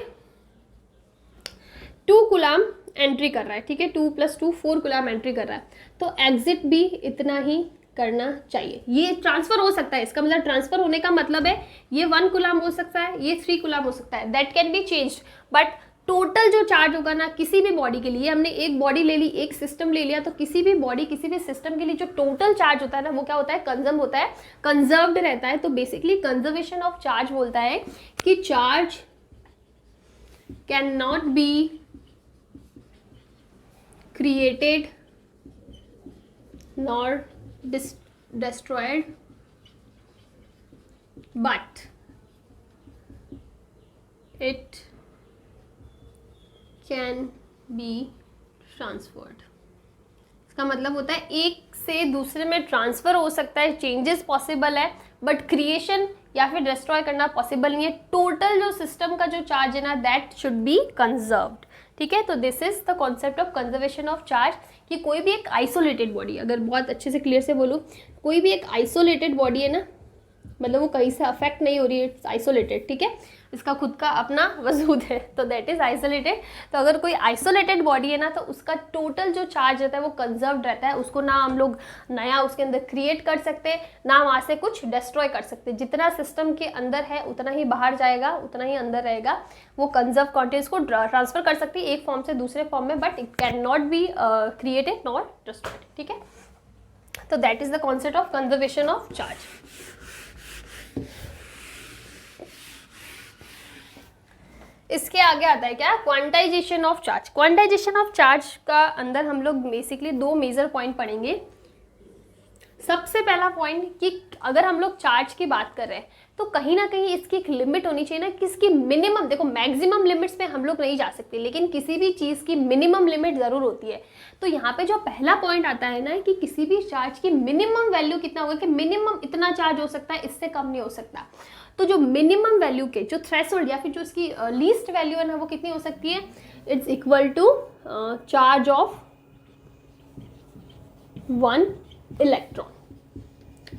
2 कूलम एंट्री कर रहा है, ठीक है, 2 + 2 4 कूलम एंट्री कर रहा है, तो एग्जिट भी इतना ही करना चाहिए। ये ट्रांसफर हो सकता है, इसका मतलब ट्रांसफर होने का मतलब है ये 1 कूलम हो सकता है, ये 3 कूलम हो सकता है, that can be changed, but total जो चार्ज होगा ना किसी भी बॉडी के लिए, हमने एक बॉडी ले ली, एक सिस्टम ले लिया, तो किसी भी बॉडी, किसी भी सिस्टम के लिए जो टोटल चार्ज होता है ना वो क्या होता है, कंजर्व होता है, कंजर्व्ड रहता है। तो बेसिकली कंजर्वेशन ऑफ चार्ज बोलता है कि charge can not be created nor destroyed but it can be transferred। इसका मतलब होता है एक से दूसरे में ट्रांसफर हो सकता है, चेंजेस पॉसिबल है, बट क्रिएशन या फिर डिस्ट्रॉय करना पॉसिबल नहीं है। टोटल जो सिस्टम का जो चार्ज है ना दैट शुड बी कंजर्व्ड, ठीक है। तो this is the concept of conservation of charge, कि कोई भी एक आइसोलेटेड बॉडी, अगर बहुत अच्छे से क्लियर से बोलूँ, कोई भी एक आइसोलेटेड बॉडी है ना, मतलब वो कहीं से अफेक्ट नहीं हो रही है, इट्स आइसोलेटेड, ठीक है, इसका खुद का अपना वजूद है, तो दैट इज आइसोलेटेड। तो अगर कोई आइसोलेटेड बॉडी है ना तो उसका टोटल जो चार्ज रहता है वो कंजर्व्ड रहता है, उसको ना हम लोग नया उसके अंदर क्रिएट कर सकते, ना वहाँ से कुछ डिस्ट्रॉय कर सकते, जितना सिस्टम के अंदर है उतना ही बाहर जाएगा, उतना ही अंदर रहेगा, वो कंजर्व क्वांटिटीज को ट्रांसफर कर सकती है एक फॉर्म से दूसरे फॉर्म में, but it can not be created not destroyed, ठीक है। तो that is the concept of conservation of charge. इसके आगे आता है क्या, quantization of charge. Quantization of charge का अंदर हम लोग बेसिकली 2 मेजर पॉइंट पढ़ेंगे। सबसे पहला पॉइंट कि अगर हम लोग चार्ज की बात कर रहे हैं तो कहीं ना कहीं इसकी एक लिमिट होनी चाहिए ना, किसकी मिनिमम, देखो मैक्सिमम लिमिट्स पे हम लोग नहीं जा सकते, लेकिन किसी भी चीज़ की मिनिमम लिमिट ज़रूर होती है। तो यहाँ पे जो पहला पॉइंट आता है ना कि किसी भी चार्ज की मिनिमम वैल्यू कितना होगा, कि मिनिमम इतना चार्ज हो सकता है, इससे कम नहीं हो सकता। तो जो मिनिमम वैल्यू के जो थ्रेशोल्ड या फिर जो इसकी लीस्ट वैल्यू है ना वो कितनी हो सकती है, it's equal to charge of 1 electron,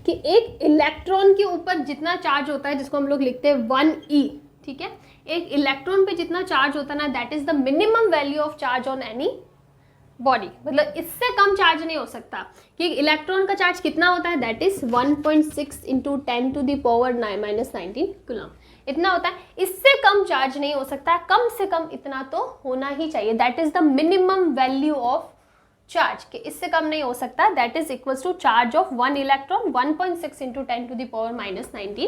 कि एक इलेक्ट्रॉन के ऊपर जितना चार्ज होता है जिसको हम लोग लिखते हैं 1e, ठीक है, एक इलेक्ट्रॉन पे जितना चार्ज होता है ना that is the minimum value of charge on any body, मतलब इससे कम चार्ज नहीं हो सकता। कि इलेक्ट्रॉन का चार्ज कितना होता है, दैट इज 1.6 × 10⁻⁻19 कूलम, इतना होता है, इससे कम चार्ज नहीं हो सकता, कम से कम इतना तो होना ही चाहिए, that is the minimum value of charge के इससे कम नहीं हो सकता, that is equals to charge of 1 electron 1.6 into 10⁻⁻⁹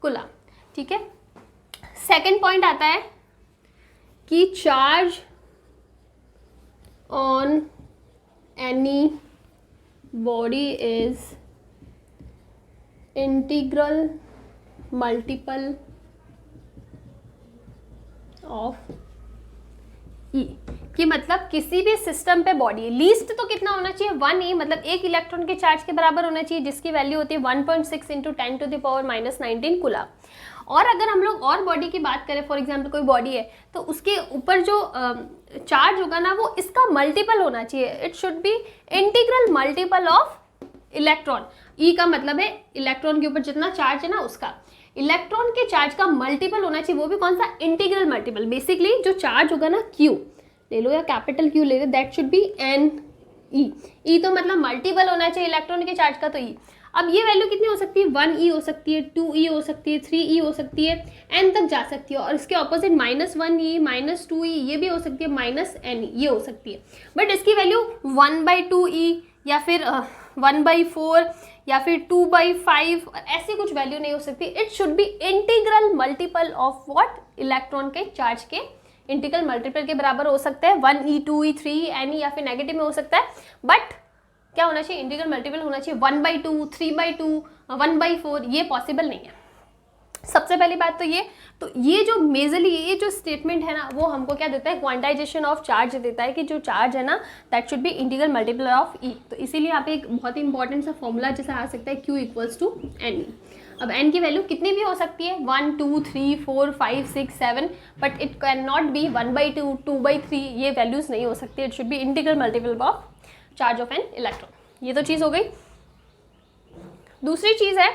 coulomb. ठीक है, सेकेंड पॉइंट आता है कि charge on any body is integral multiple of e, कि मतलब किसी भी सिस्टम पे बॉडी लीस्ट तो कितना होना चाहिए 1e, मतलब 1 इलेक्ट्रॉन के चार्ज के बराबर होना चाहिए, जिसकी वैल्यू होती है 1.6 इंटू 10⁻⁻⁹ कूलम। और अगर हम लोग और बॉडी की बात करें, फॉर एग्जांपल कोई बॉडी है तो उसके ऊपर जो चार्ज होगा ना वो इसका मल्टीपल होना चाहिए, it should be integral multiple of electron. E का मतलब है इलेक्ट्रॉन के ऊपर जितना चार्ज है ना उसका इलेक्ट्रॉन के चार्ज का मल्टीपल होना चाहिए, वो भी कौन सा, इंटीग्रल मल्टीपल। बेसिकली जो चार्ज होगा ना क्यू ले लो या कैपिटल क्यू ले लो, that should be n e. E तो मतलब मल्टीपल होना चाहिए इलेक्ट्रॉन के चार्ज का, तो ई। अब ये वैल्यू कितनी हो सकती है, 1e हो सकती है, 2e हो सकती है, 3e हो सकती है, n तक जा सकती है। और इसके ऑपोजिट -1e, -2e ये भी हो सकती है, -n ये हो सकती है। बट इसकी वैल्यू 1/2e या फिर 1/4 या फिर 2/5 ऐसी कुछ वैल्यू नहीं हो सकती। It should be integral multiple of what, electron के चार्ज के इंटीग्रल मल्टीपल के बराबर हो सकता है, 1e 2e 3e n या फिर नेगेटिव में हो सकता है। बट क्या होना चाहिए, इंटीग्रल मल्टीपल होना चाहिए 1/2, 3/2, 1/4, ये पॉसिबल नहीं है। सबसे पहली बात तो ये जो मेजरली ये जो स्टेटमेंट है ना वो हमको क्या देता है, क्वांटाइजेशन ऑफ चार्ज देता है कि जो चार्ज है ना that should be integral multiple of e. तो इसीलिए यहाँ पे एक बहुत ही इंपॉर्टेंट सा फॉर्मूला जैसा आ सकता है, Q = N। अब n की वैल्यू कितनी भी हो सकती है, 1, 2, 3, 4, 5, 6, 7, but it can not be 1/2, 2/3, ये वैल्यूज नहीं हो सकती। It should be integral multiple of charge of an electron. ये तो चीज़ हो गई। दूसरी चीज़ है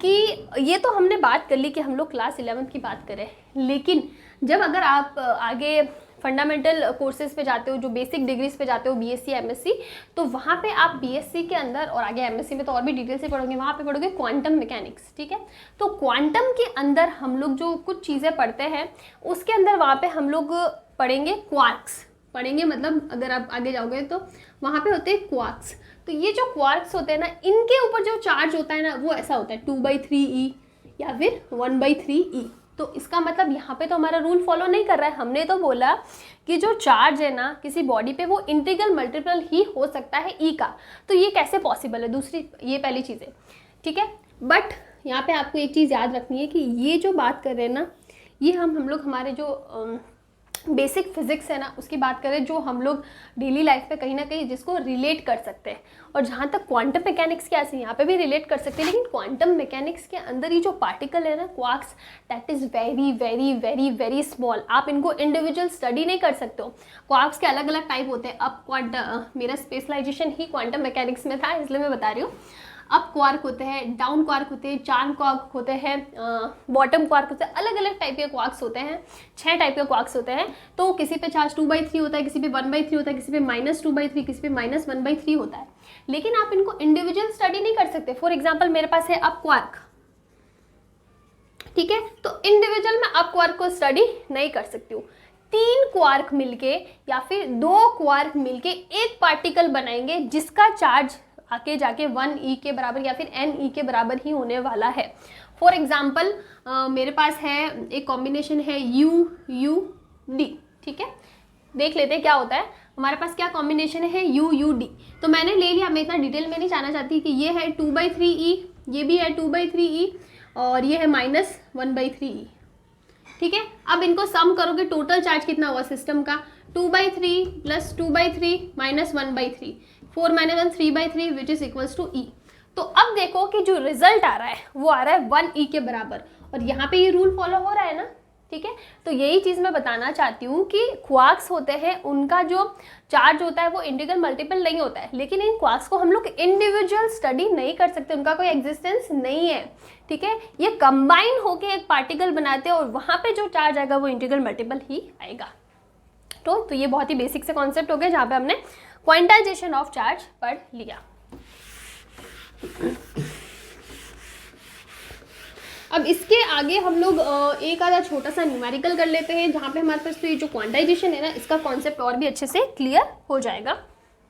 कि ये तो हमने बात कर ली कि हम लोग क्लास 11th की बात करें, लेकिन जब अगर आप आगे फंडामेंटल कोर्सेज पे जाते हो, जो बेसिक डिग्रीज पे जाते हो, बीएससी एमएससी, तो वहाँ पे आप बीएससी के अंदर और आगे एमएससी में तो और भी डिटेल से पढ़ोगे, वहाँ पे पढ़ोगे क्वांटम मैकेनिक्स। ठीक है, तो क्वांटम के अंदर हम लोग जो कुछ चीज़ें पढ़ते हैं उसके अंदर वहाँ पे हम लोग पढ़ेंगे क्वार्क्स पढ़ेंगे, मतलब अगर आप आगे जाओगे तो वहाँ पे होते हैं क्वार्क्स। तो ये जो क्वार्क्स होते हैं ना, इनके ऊपर जो चार्ज होता है ना वो ऐसा होता है 2/3e या फिर 1/3e। तो इसका मतलब यहाँ पे तो हमारा रूल फॉलो नहीं कर रहा है। हमने तो बोला कि जो चार्ज है ना किसी बॉडी पे वो इंटीग्रल मल्टीपल ही हो सकता है ई का। तो ये कैसे पॉसिबल है, दूसरी ये पहली चीज़ है। ठीक है, बट यहाँ पे आपको एक चीज़ याद रखनी है कि ये जो बात कर रहे हैं ना, ये हम लोग हमारे जो बेसिक फिजिक्स है ना उसकी बात करें, जो हम लोग डेली लाइफ में कहीं ना कहीं जिसको रिलेट कर सकते हैं। और जहाँ तक क्वांटम मैकेनिक्स के ऐसे यहाँ पे भी रिलेट कर सकते हैं, लेकिन क्वांटम मैकेनिक्स के अंदर ही जो पार्टिकल है ना quarks, that is very very very very small. आप इनको इंडिविजुअल स्टडी नहीं कर सकते हो। क्वार्क्स के अलग अलग टाइप होते हैं। अब मेरा स्पेशलाइजेशन ही क्वांटम मैकेनिक्स में था, इसलिए मैं बता रही हूँ। अप क्वार्क होते हैं, डाउन क्वार्क होते हैं, चार्म क्वार्क होते हैं, बॉटम क्वार्क होते हैं, अलग अलग टाइप के क्वार्क्स होते हैं। 6 टाइप के क्वार्क्स होते हैं। तो किसी पे चार्ज 2/3 होता है, किसी पे 1/3 होता है, किसी पे -2/3, किसी पे -1/3 होता है। लेकिन आप इनको इंडिविजुअल स्टडी नहीं कर सकते। फॉर एग्जाम्पल मेरे पास है अप क्वार्क, ठीक है, तो इंडिविजुअल मैं अप क्वार्क को स्टडी नहीं कर सकती हूँ। 3 क्वार्क मिलके या फिर 2 क्वार्क मिलके एक पार्टिकल बनाएंगे जिसका चार्ज आके जाके 1e के बराबर या फिर ne के बराबर ही होने वाला है। फॉर एग्जाम्पल मेरे पास है एक कॉम्बिनेशन है UUD। ठीक है, देख लेते हैं क्या होता है। हमारे पास क्या कॉम्बिनेशन है, UUD। तो मैंने ले लिया, मैं इतना डिटेल में नहीं जाना चाहती कि ये है 2/3e, ये भी है 2/3e और ये है -1/3e। ठीक है, अब इनको सम करोगे, टोटल चार्ज कितना हुआ सिस्टम का, 2/3 + 2/3 -1/3, 4 - 1 3/3 विच इज इक्वल्स टू ई। तो अब देखो कि जो रिजल्ट आ रहा है वो आ रहा है 1e के बराबर, और यहाँ पे ये रूल फॉलो हो रहा है ना। ठीक है, तो यही चीज़ मैं बताना चाहती हूँ कि क्वार्क्स होते हैं, उनका जो चार्ज होता है वो इंटीग्रल मल्टीपल नहीं होता है, लेकिन इन क्वार्क्स को हम लोग इंडिविजुअल स्टडी नहीं कर सकते, उनका कोई एग्जिस्टेंस नहीं है। ठीक है, ये कंबाइन होके एक पार्टिकल बनाते हैं और वहाँ पे जो चार्ज आएगा वो इंटीग्रल मल्टीपल ही आएगा। तो ये बहुत ही बेसिक से कॉन्सेप्ट हो गया जहाँ पे हमने क्वांटाइजेशन ऑफ चार्ज पढ़ लिया। अब इसके आगे हम लोग एक आधा छोटा सा न्यूमेरिकल कर लेते हैं, जहाँ पे हमारे पास तो ये जो क्वांटाइजेशन है ना इसका कॉन्सेप्ट और भी अच्छे से क्लियर हो जाएगा।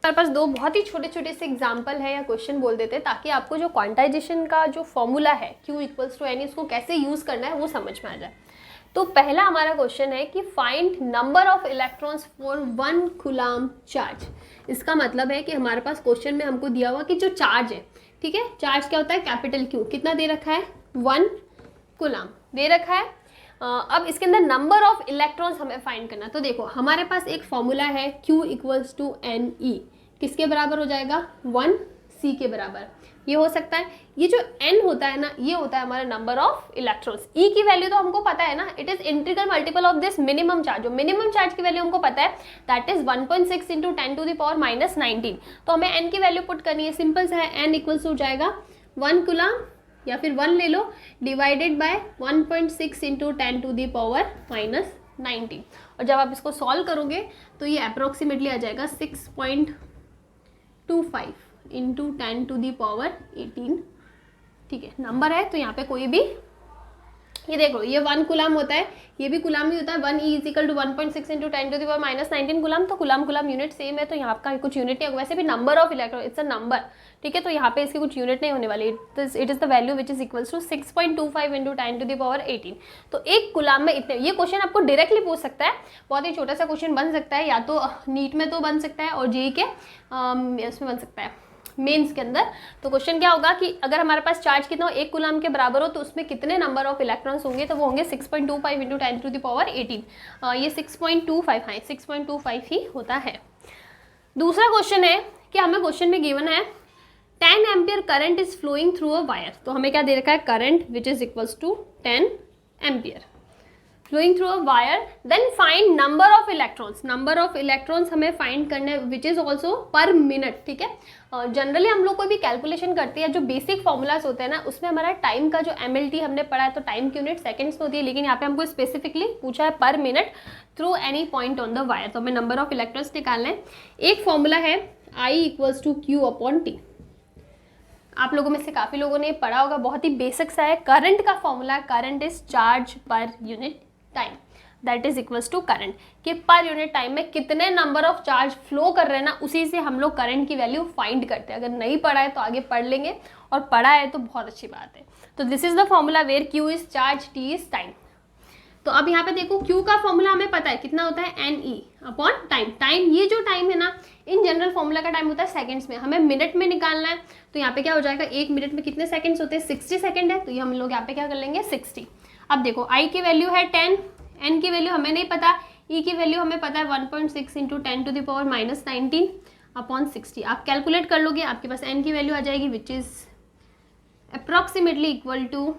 हमारे पास दो बहुत ही छोटे छोटे से एग्जाम्पल है या क्वेश्चन बोल देते हैं ताकि आपको जो क्वांटाइजेशन का जो फॉर्मूला है Q इक्वल्स टू एन, इसको कैसे यूज़ करना है वो समझ में आ जाए। तो पहला हमारा क्वेश्चन है कि find number of electrons for 1 coulomb charge. इसका मतलब है कि हमारे पास क्वेश्चन में हमको दिया हुआ कि जो चार्ज है, ठीक है, चार्ज क्या होता है कैपिटल Q, कितना दे रखा है 1 कूलम्ब दे रखा है। अब इसके अंदर नंबर ऑफ इलेक्ट्रॉन्स हमें फाइंड करना। तो देखो हमारे पास एक फॉर्मूला है Q equals to N E, किसके बराबर हो जाएगा 1C के बराबर। ये हो सकता है, ये जो n होता है ना, ये होता है हमारा नंबर ऑफ इलेक्ट्रॉन्स। E की वैल्यू तो हमको पता है ना, it is integral multiple of this minimum charge. जो मिनिमम चार्ज की वैल्यू हमको पता है that is 1.6 into 10 to the power minus 19। तो हमें n की वैल्यू पुट करनी है, सिंपल सा है, n इक्वल्स हो जाएगा 1 कूलम्ब या फिर 1 ले लो divided by 1.6 into 10 to the power minus 19। और जब आप इसको सॉल्व करोगे तो ये अप्रोक्सीमेटली आ जाएगा 6.25 इंटू 10 टू दी पावर 18। ठीक है, नंबर है तो यहाँ पे कोई भी, ये देखो ये 1 कूलम्ब होता है, ये भी कूलम्ब ही होता है। 1 e is equal to 1.6 into 10 to the power minus 19 coulomb. तो कूलम्ब यूनिट सेम है, तो यहाँ का कुछ यूनिट नहीं होगा। वैसे भी number of electron it's a number, ठीक है, तो यहाँ पे इसकी कुछ यूनिट नहीं होने वाली। It is the value which is equals to 6.25 into 10 to the power 18। तो एक कूलम्ब में इतने, ये क्वेश्चन आपको डायरेक्टली पूछ सकता है, बहुत ही छोटा सा क्वेश्चन बन सकता है, या तो नीट में तो बन सकता है और जेईई के इसमें बन सकता है मेंस के अंदर। तो क्वेश्चन क्या होगा कि अगर हमारे पास चार्ज कितना हो 1 कूलम्ब के बराबर हो तो उसमें कितने नंबर ऑफ इलेक्ट्रॉन्स होंगे, तो वो होंगे 6.25 इंटू 10 टू द पावर 18। ये 6.25 है, 6.25 ही होता है। दूसरा क्वेश्चन है कि हमें क्वेश्चन में गिवन है 10 ampere current is flowing through a wire. तो हमें क्या दे रखा है, current which is equals to 10 ampere flowing through a wire, then find number of electrons. Number of electrons हमें फाइंड करने which is also per minute, ठीक है। जनरली हम लोग कोई भी कैलकुलेशन करते हैं, जो बेसिक फॉर्मूलाज होते हैं ना, उसमें हमारा टाइम का जो MLT हमने पढ़ा है, तो टाइम की यूनिट सेकंड्स में होती है, लेकिन यहाँ पे हमको स्पेसिफिकली पूछा है पर minute through any point on the wire. तो हमें नंबर ऑफ इलेक्ट्रॉन्स निकालना है। एक फॉर्मूला है I equals to Q upon T। आप लोगों में से काफ़ी लोगों ने पढ़ा होगा, बहुत ही बेसिक सा है। करंट का फॉर्मूला, current is charge per unit time, that is equals to current, कि पर यूनिट टाइम में कितने नंबर ऑफ चार्ज फ्लो कर रहे हैं ना, उसी से हम लोग करंट की वैल्यू फाइंड करते हैं। अगर नहीं पढ़ा है तो आगे पढ़ लेंगे, और पढ़ा है तो बहुत अच्छी बात है। तो this is the formula where Q is charge, T is time. तो अब यहाँ पे देखो Q का फॉर्मूला हमें पता है कितना होता है, NE अपॉन टाइम। टाइम, ये जो टाइम है ना, इन जनरल फॉर्मूला का टाइम होता है सेकंड्स में, हमें मिनट में निकालना है। तो यहाँ पे क्या हो जाएगा, 1 मिनट में कितने सेकंड्स होते हैं, 60 सेकंड है, तो ये हम लोग यहाँ पे क्या कर लेंगे 60। अब देखो I की वैल्यू है 10, N की वैल्यू हमें नहीं पता, E की वैल्यू हमें पता है 1.6 into 10 to the power minus 19 upon 60। आप कैलकुलेट कर लोगे, आपके पास N की वैल्यू आ जाएगी which is approximately equal to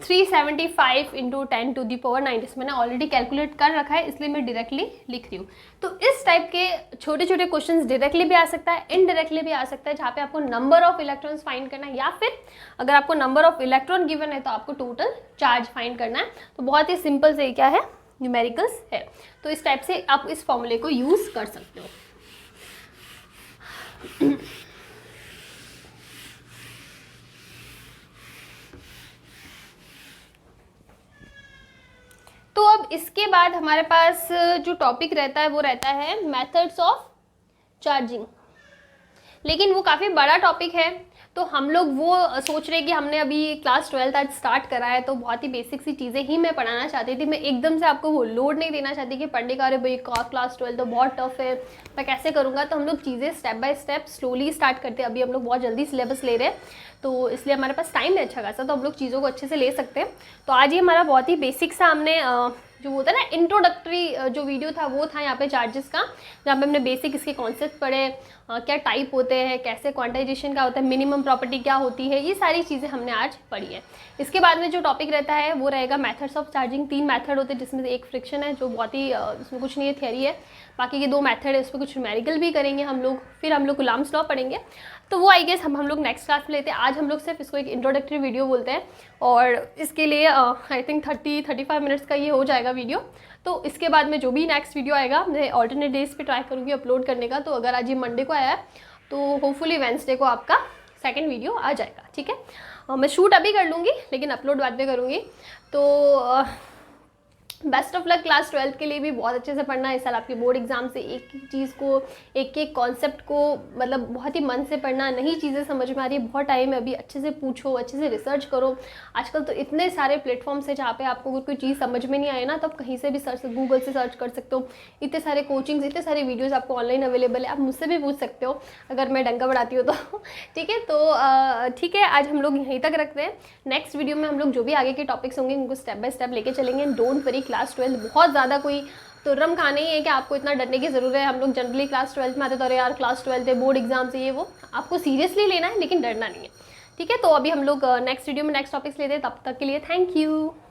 375 into 10 to the power 90। मैंने ऑलरेडी कैलकुलेट कर रखा है, इसलिए मैं डायरेक्टली लिख रही हूँ। तो इस टाइप के छोटे छोटे क्वेश्चंस डायरेक्टली भी आ सकता है, इनडायरेक्टली भी आ सकता है, जहाँ पे आपको नंबर ऑफ इलेक्ट्रॉन्स फाइंड करना है, या फिर अगर आपको नंबर ऑफ इलेक्ट्रॉन गिवन है तो आपको टोटल चार्ज फाइंड करना है। तो बहुत ही सिंपल से क्या है, न्यूमेरिकल्स है। तो इस टाइप से आप इस फॉर्मूले को यूज़ कर सकते हो। तो अब इसके बाद हमारे पास जो टॉपिक रहता है वो रहता है मेथड्स ऑफ चार्जिंग, लेकिन वो काफ़ी बड़ा टॉपिक है। तो हम लोग वो सोच रहे कि हमने अभी क्लास 12 आज स्टार्ट करा है, तो बहुत ही बेसिक सी चीज़ें ही मैं पढ़ाना चाहती थी। मैं एकदम से आपको वो लोड नहीं देना चाहती कि पढ़ने का, अरे भाई क्लास 12 तो बहुत टफ है, मैं कैसे करूँगा। तो हम लोग चीज़ें step by step slowly start करते हैं। अभी हम लोग बहुत जल्दी सिलेबस ले रहे हैं, तो इसलिए हमारे पास टाइम है अच्छा खासा, तो हम लोग चीज़ों को अच्छे से ले सकते हैं। तो आज ये हमारा बहुत ही बेसिक सा हमने जो होता है ना इंट्रोडक्टरी जो वीडियो था वो था यहाँ पे चार्जेस का, जहाँ पे हमने बेसिक इसके कॉन्सेप्ट पढ़े, क्या टाइप होते हैं, कैसे क्वांटाइजेशन का होता है, मिनिमम प्रॉपर्टी क्या होती है, ये सारी चीज़ें हमने आज पढ़ी है। इसके बाद में जो टॉपिक रहता है वो रहेगा मेथड्स ऑफ चार्जिंग। 3 मेथड होते हैं, जिसमें से एक फ्रिक्शन है, जो बहुत ही इसमें कुछ नहीं है, थियरी है। बाकी के 2 मेथड है, उस पर कुछ न्यूमेरिकल भी करेंगे हम लोग, फिर हम लोग कूलम्ब्स लॉ पढ़ेंगे। तो वो आई गेस हम लोग नेक्स्ट क्लास में लेते हैं। आज हम लोग सिर्फ इसको एक इंट्रोडक्टरी वीडियो बोलते हैं, और इसके लिए आई थिंक 30-35 मिनट्स का ये हो जाएगा वीडियो। तो इसके बाद में जो भी नेक्स्ट वीडियो आएगा, मैं ऑल्टरनेट डेज पे ट्राई करूँगी अपलोड करने का। तो अगर आज ये मंडे को आया है तो होपफुली वेंसडे को आपका सेकेंड वीडियो आ जाएगा, ठीक है। मैं शूट अभी कर लूँगी, लेकिन अपलोड बाद में करूँगी। तो best of luck class 12th के लिए भी। बहुत अच्छे से पढ़ना है इस साल आपके बोर्ड एग्जाम से, एक एक चीज़ को, एक एक कॉन्सेप्ट को मतलब बहुत ही मन से पढ़ना, नई चीज़ें समझ में आ रही है, बहुत टाइम है अभी, अच्छे से पूछो, अच्छे से रिसर्च करो। आजकल तो इतने सारे प्लेटफॉर्म्स है जहाँ पे आपको अगर कोई चीज़ समझ में नहीं आए ना, तो आप कहीं से भी सर्च, गूगल से सर्च कर सकते हो। इतने सारे कोचिंग्स, इतने सारे वीडियोज़ आपको ऑनलाइन अवेलेबल है, आप मुझसे भी पूछ सकते हो अगर मैं डंका बढ़ाती हूँ तो ठीक है। तो ठीक है, आज हम लोग यहीं तक रखते हैं। नेक्स्ट वीडियो में हम लोग जो भी आगे के टॉपिक्स होंगे उनको स्टेप बाय स्टेप लेके चलेंगे। डोंट वरी, क्लास 12 बहुत ज़्यादा कोई तुर्रम खा नहीं है कि आपको इतना डरने की ज़रूरत है। हम लोग जनरली क्लास 12 में आते तो अरे यार क्लास 12 है, बोर्ड एग्जाम से, ये वो, आपको सीरियसली लेना है लेकिन डरना नहीं है। ठीक है, तो अभी हम लोग नेक्स्ट वीडियो में नेक्स्ट टॉपिक्स लेते हैं। तब तक के लिए थैंक यू।